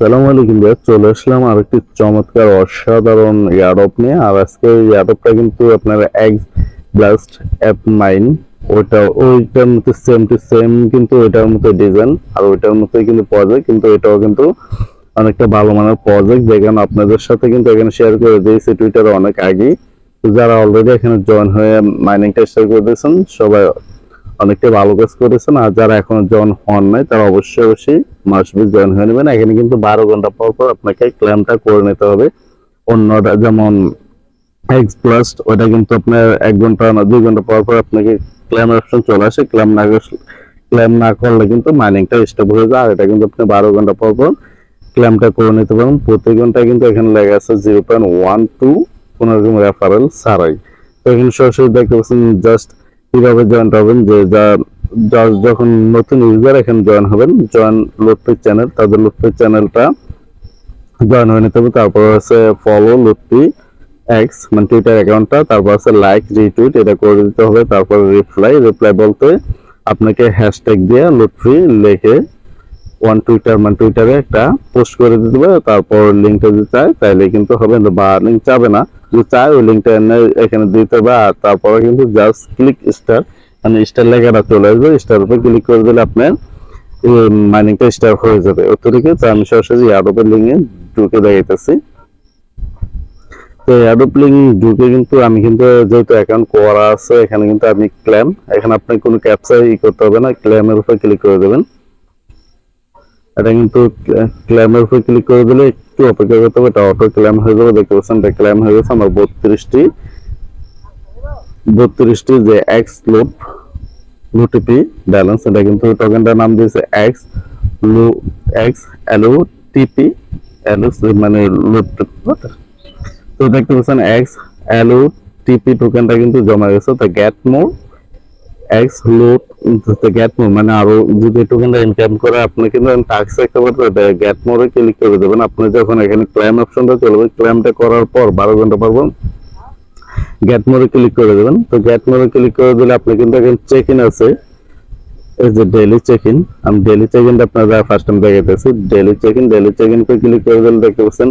সালাম আলাইকুম ভাই, চলে আসলাম আর একটি চমৎকার অসাধারণ এয়ারড্রপ নিয়ে। আর আজকে এই এয়ারড্রপটা কিন্তু আপনার এক্স ব্লাস্ট F9, ওইটার মতো সেম টু সেম, কিন্তু ওইটার মতো ডিজাইন আর ওইটার মতোই কিন্তু পাওয়া যায়, কিন্তু এটাও কিন্তু অনেকটা ভালো মানের প্রজেক্ট, যেখানে আপনাদের সাথে কিন্তু এখানে শেয়ার করে দিয়েছি টুইটারে অনেক আগেই। তো যারা অলরেডি এখানে জয়েন হয়ে মাইনিংটা স্টার্ট করে দিয়েছেন সবাই অনেকটা ভালো কাজ করেছেন, আর যারা এখনো জয়েন হন নাই তারা অবশ্যই অবশ্যই মাসবি জয়েন হয়ে নেবেন। এখানে কিন্তু 12 ঘন্টা পর পর আপনাকে ক্লেমটা করে নিতে হবে। অন্যটা যেমন এক্স প্লাস, ওইটা কিন্তু আপনার 1 ঘন্টা না 2 ঘন্টা পর পর আপনাকে ক্লেম অপশন চলে আসে। ক্লেম না করলে কিন্তু মাইনিংটা স্টপ হয়ে যায়। আর এটা কিন্তু আপনি 12 ঘন্টা পর পর ক্লেমটা করে নিতে পারেন। প্রতি ঘন্টায় কিন্তু এখানে লেখা আছে 0.12 কোনো রকম রেফারেল ছাড়াই। তো এখানে সরাসরি দেখতে পাচ্ছেন জাস্ট কিভাবে জয়েন হবেন, যে যখন নতুন ইউজার এখানে জয়েন হবেন, জয়েন লুটপি চ্যানেল, তাদের লুটপি চ্যানেলটা জয়েন হয়ে নিতে হবে। তারপর আছে ফলো লুটপি এক্স মানে টুইটার অ্যাকাউন্টটা, তারপর আছে লাইক রিটুইট, এটা করে দিতে হবে। তারপর রিপ্লাই বলতে আপনাকে হ্যাশট্যাগ দিয়ে লুটপি লিখে টুইটার মানে টুইটারে একটা পোস্ট করে দিতে হবে। তারপর লিঙ্কটা যদি চায় তাইলে কিন্তু হবে, বা লিঙ্ক চাবে না, যদি চায় ওই লিঙ্কটা এখানে দিতে হবে। আর তারপরে কিন্তু জাস্ট ক্লিক স্টার মানে স্টার লেখাটা চলে আসবে, স্টার উপরে ক্লিক করে দিলে আপনার মাইনিংটা স্টার্ট হয়ে যাবে অতটুকু। তো আমি সরাসরি এয়ারড্রপের লিঙ্কে ঢুকে দেখাইতেছি। তো এয়ারড্রপ লিঙ্ক ঢুকে কিন্তু আমি কিন্তু যেহেতু অ্যাকাউন্ট করা আছে, এখানে কিন্তু আপনি ক্লেম, এখানে আপনি কোনো ক্যাপচা করতে হবে না, ক্লেমের উপর ক্লিক করে দেবেন। এটা কিন্তু ক্লেমের উপর ক্লিক করে দিলে একটু অপেক্ষা করতে হবে, এটা অটো ক্লেম হয়ে যাবে। দেখতে পাচ্ছেন এটা ক্লেম হয়ে গেছে আমার 32টি যে এক্স লুটিপি ব্যালেন্স। এটা কিন্তু টোকেনটার নাম দিয়েছে এক্স LUTP, মানে তো দেখতে পাচ্ছেন এক্স LUTP টোকেনটা কিন্তু জমা গেছে। তো গেট মোর এক্স লুট গেট মোর মানে আরো যদি টোকেনটা ইনকাম করে আপনি কিন্তু টাস্ক একটা করতে গেট মোরে ক্লিক করে দেবেন। আপনি যখন এখানে ক্লেম অপশনটা চলবে, ক্লেমটা করার পর 12 ঘন্টা পর গেট মোরে ক্লিক করে দেবেন। তো গেট মোরে ক্লিক করে দিলে আপনি কিন্তু এখানে চেক ইন আছে, এই যে ডেইলি চেক ইন, আমি ডেইলি চেক ইনটা আপনারা ফার্স্ট টাইম দেখাইতেছি। ডেইলি চেক ইন পে ক্লিক করে দিলে দেখতে পাচ্ছেন,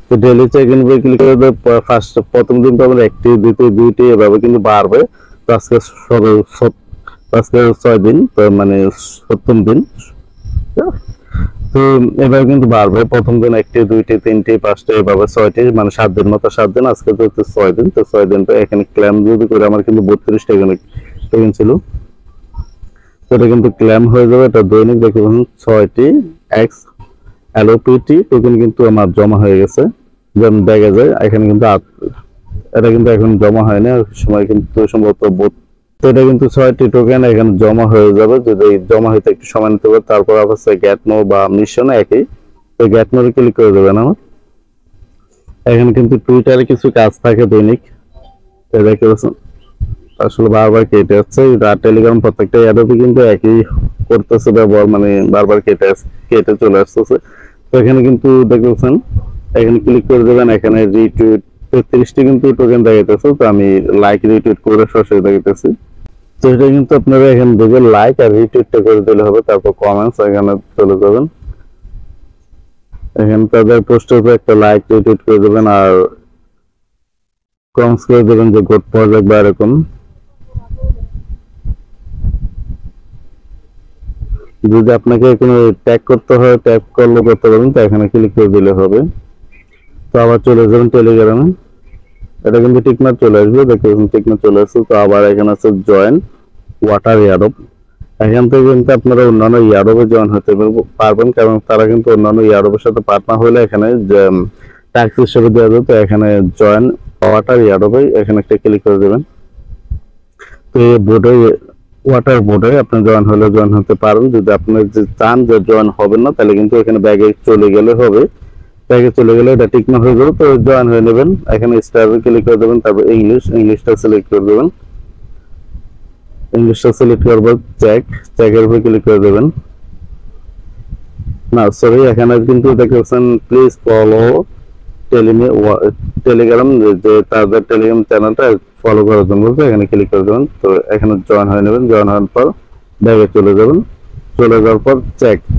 তো ডেইলি চেক ইন পে ক্লিক করে দিলে প্রথম দিন তো আমরা একটি দ্বিতীয় দুইটি এভাবে কিন্তু বাড়বে। তো আজকে 6 দিন, তো মানে 7ম দিন। তো এবার কিন্তু বাড়বে, প্রথম দিন একটি দুইটি তিনটি পাঁচটি এভাবে 6টি, মানে 7 দিন মতো 7 দিন, আজকে তো 6 দিন। তো 6 দিন তো এখানে ক্লেম যদি করে আমার কিন্তু 32 টোকেন ছিল, তো এটা কিন্তু ক্লেম হয়ে যাবে। এটা দৈনিক দেখে 6টি এক্স LOPT টোকেন কিন্তু আমার জমা হয়ে গেছে, যেমন দেখা যায় এখানে কিন্তু এটা কিন্তু এখন জমা হয় না, সময় কিন্তু সম্ভবত তো এটা কিন্তু 6টি টোকেন এখানে জমা হয়ে যাবে। যদি জমা হইতে একটু সময় নিতে হবে, তারপর অবশ্যই গেট নো বা মিশন একই, তো গেট নোরে ক্লিক করে দেবেন। আমার এখানে কিন্তু টুইটারে কিছু কাজ থাকে দৈনিক, দেখতে পাচ্ছেন আসলে বারবার কেটে যাচ্ছে। আর টেলিগ্রাম প্রত্যেকটা অ্যাডোবি কিন্তু একই করতেছে ব্যবহার, মানে বারবার কেটে চলে আসতেছে। তো এখানে কিন্তু দেখতে পাচ্ছেন, এখানে ক্লিক করে দেবেন, এখানে রিটুইট 33টি কিন্তু টোকেন দেখাইতেছে। তো আমি লাইক রিটুইট করে সরাসরি দেখাইতেছি। তো এটা কিন্তু আপনারা এখানে দেখে লাইক আর রিটুইটটা করে দিলে হবে। তারপর কমেন্টস এখানে চলে যাবেন, এখানে তাদের পোস্টের উপর একটা লাইক রিটুইট করে দেবেন আর কমেন্টস করে দেবেন যে গুড প্রজেক্ট বা এরকম। যদি আপনাকে কোনো ট্যাগ করতে হয়, ট্যাগ করলে করতে পারেন, তো এখানে ক্লিক করে দিলে হবে। তো আবার চলে যাবেন টেলিগ্রামে, এটা কিন্তু টিকমার্ক চলে আসবে, দেখতে পাচ্ছেন টিকমার্ক চলে আসছে। তো আবার এখানে আছে জয়েন ওয়াটার এয়ারড্রপ, এখান থেকে কিন্তু আপনারা অন্যান্য এয়ারড্রপে জয়েন হতে পারবেন, কারণ তারা কিন্তু অন্যান্য এয়ারড্রপের সাথে পার্টনার হলে এখানে ট্যাক্স হিসেবে দেওয়া যায়। তো এখানে জয়েন ওয়াটার এয়ারড্রপে এখানে একটা ক্লিক করে দেবেন। তো এই বোর্ডে ওয়াটার বোর্ডে আপনি জয়েন হলে জয়েন হতে পারেন। যদি আপনি চান যে জয়েন হবেন না, তাহলে কিন্তু এখানে ব্যাগে চলে গেলে হবে, ব্যাগে চলে গেলে এটা টিকমার্ক হয়ে যাবে। তো জয়েন হয়ে নেবেন, এখানে স্টারে ক্লিক করে দেবেন, তারপর ইংলিশটা সিলেক্ট করে দেবেন। ইংলিশটা সিলেক্ট করবার চেকের উপর ক্লিক করে দেবেন। না সরি, এখানে কিন্তু দেখছেন প্লিজ ফলো টেলিগ্রাম, যে তাদের টেলিগ্রাম চ্যানেলটা ফলো করার জন্য বলছে, এখানে ক্লিক করে দেবেন। তো এখানে জয়েন হয়ে নেবেন, জয়েন হওয়ার পর ব্যাগে চলে যাবেন, চলে যাওয়ার পর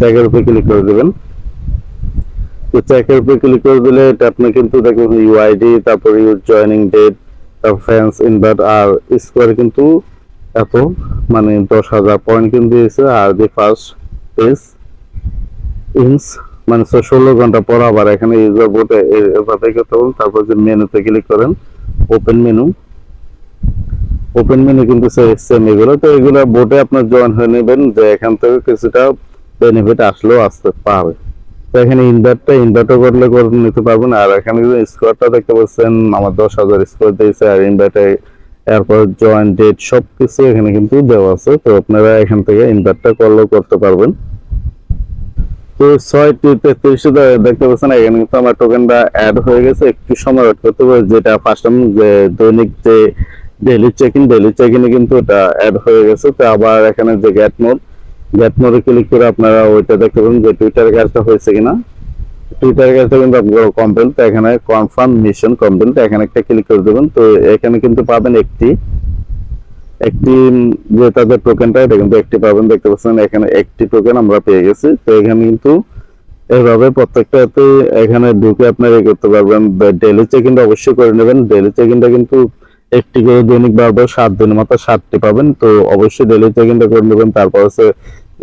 চেকের উপর ক্লিক করে দেবেন। তো চেকের উপরে ক্লিক করে দিলে এটা আপনি কিন্তু দেখবেন ইউআইডি, তারপর ইউর জয়েনিং ডেট, তারপর ফ্যান্স ইনভার্ট আর স্কোয়ার কিন্তু এত মানে 10,000 পয়েন্ট কিন্তু দিয়েছে। আর দি ফার্স্ট পেজ ইনস মানে 16 ঘন্টা পর আবার এখানে ইউজার বোর্ডে এভাবে করতে পারেন। তারপর যে মেনুতে ক্লিক করেন ওপেন মেনু, ওপেন মেনু কিন্তু সেম এগুলো। তো এগুলো বোর্ডে আপনার জয়েন হয়ে নেবেন যে এখান থেকে কিছুটা বেনিফিট আসলেও আসতে পারে। তো এখানে ইনভার্টও করলে করে নিতে পারবেন। আর এখানে স্কোয়ারটা দেখতে পাচ্ছেন আমার 10,000 স্কোয়ার দিয়েছে। আর ইনভার্টে এরপর জয়েন ডেট সবকিছু এখানে কিন্তু দেওয়া আছে। তো আপনারা এখান থেকে ইনভার্টটা করলেও করতে পারবেন। তো 6:33 দেখতে পাচ্ছেন এখানে কিন্তু আমার টোকেনটা অ্যাড হয়ে গেছে। একটু সময় ওয়েট করতে হবে, যেটা ফার্স্ট টাইম যে দৈনিক যে ডেইলি চেক ইনে কিন্তু এটা অ্যাড হয়ে গেছে। তো আবার এখানে যে গেট মোডে ক্লিক করে আপনারা ওইটা দেখতে পাবেন যে টুইটারের কাজটা হয়েছে কিনা। টুইটারের কাজটা কিন্তু আপনারা কমপ্লিট, তো এখানে কনফার্ম মিশন কমপ্লিট এখানে একটা ক্লিক করে দেবেন। তো এখানে কিন্তু পাবেন একটি যে তাদের টোকেনটা এটা কিন্তু একটি পাবেন। দেখতে পাচ্ছেন এখানে একটি টোকেন আমরা পেয়ে গেছি। তো এখানে কিন্তু এইভাবে প্রত্যেকটাতে এখানে ঢুকে আপনারা করতে পারবেন। ডেইলি চেক ইনটা অবশ্যই করে নেবেন। ডেইলি চেক ইনটা কিন্তু একটি করে দৈনিক বারবার 7 দিনের মাত্র 7টি পাবেন। তো অবশ্যই ডেইলি চেক ইনটা করে নেবেন। তারপর হচ্ছে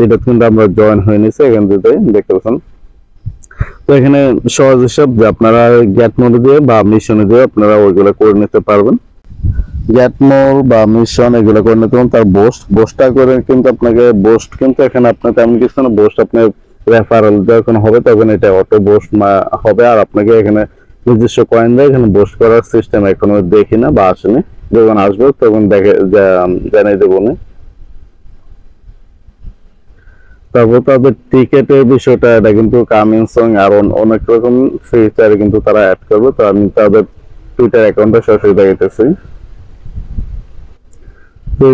এটা কিন্তু আমরা জয়েন হয়ে নিছি এখান থেকে দেখতে পাচ্ছেন। তো এখানে সহজ হিসাব যে আপনারা গেট মোড দিয়ে বা মিশনে দিয়ে আপনারা ওইগুলো করে নিতে পারবেন। গেট মোড বা মিশন এগুলো করে নিতে পারবেন। তার বোস্টটা করে কিন্তু আপনাকে বোস্ট কিন্তু এখানে আপনার তেমন কিছু না, বোস্ট আপনি রেফারেল যখন হবে তখন এটা অটো বোস্ট হবে। আর আপনাকে এখানে নিজস্ব কয়েন দেয়, এখানে বোস্ট করার সিস্টেম এখনো দেখি না বা আসেনি, যখন আসবে তখন জানিয়ে দেবো না। তারপর তাদের টিকেটের বিষয়টা এটা কিন্তু কামিং সং আর অনেক রকম ফিচার কিন্তু তারা অ্যাড করবে। তো আমি তাদের টুইটার অ্যাকাউন্টে সরাসরি দেখাইতেছি।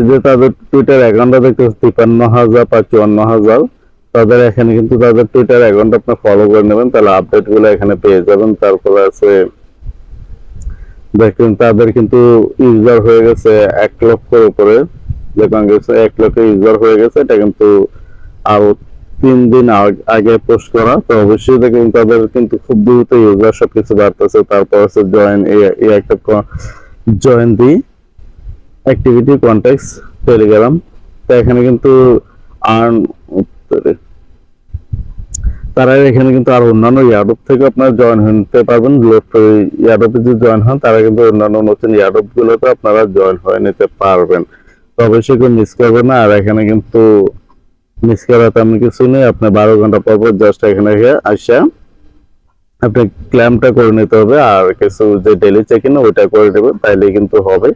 যে তাদের টুইটার অ্যাকাউন্টটা দেখতে 53,000 বা 54,000। তাদের এখানে কিন্তু তাদের টুইটার অ্যাকাউন্ট আপনি ফলো করে নেবেন, তাহলে আপডেট গুলো এখানে পেয়ে যাবেন। তারপরে আছে দেখেন তাদের কিন্তু ইউজার হয়ে গেছে 1 লক্ষের উপরে, দেখুন 1 লক্ষ ইউজার হয়ে গেছে। এটা কিন্তু আরো 3 দিন আগে পোস্ট করা। তো অবশ্যই দেখুন তাদের কিন্তু খুব দ্রুত ইউজার সবকিছু বাড়তেছে। তারপর আছে জয়েন একটা জয়েন দি অ্যাক্টিভিটি কন্ট্যাক্টস টেলিগ্রাম। তো এখানে কিন্তু আর্ন তারা এখানে কিন্তু আর অন্যান্য ইয়ারডপ থেকে আপনারা জয়েন হতে পারবেন। ইয়ারডপে যদি জয়েন হন তারা কিন্তু অন্যান্য নতুন ইয়ারডপ গুলোতে আপনারা জয়েন হয়ে নিতে পারবেন। তো অবশ্যই কেউ মিস করবেন না। আর এখানে কিন্তু মিস করা তেমন কিছু নেই, আপনি 12 ঘন্টা পর পর জাস্ট এখানে আসা আপনি ক্লেমটা করে নিতে হবে। আর কিছু যে ডেইলি চেক ইন ওইটা করে নেবেন, তাইলে কিন্তু হবে।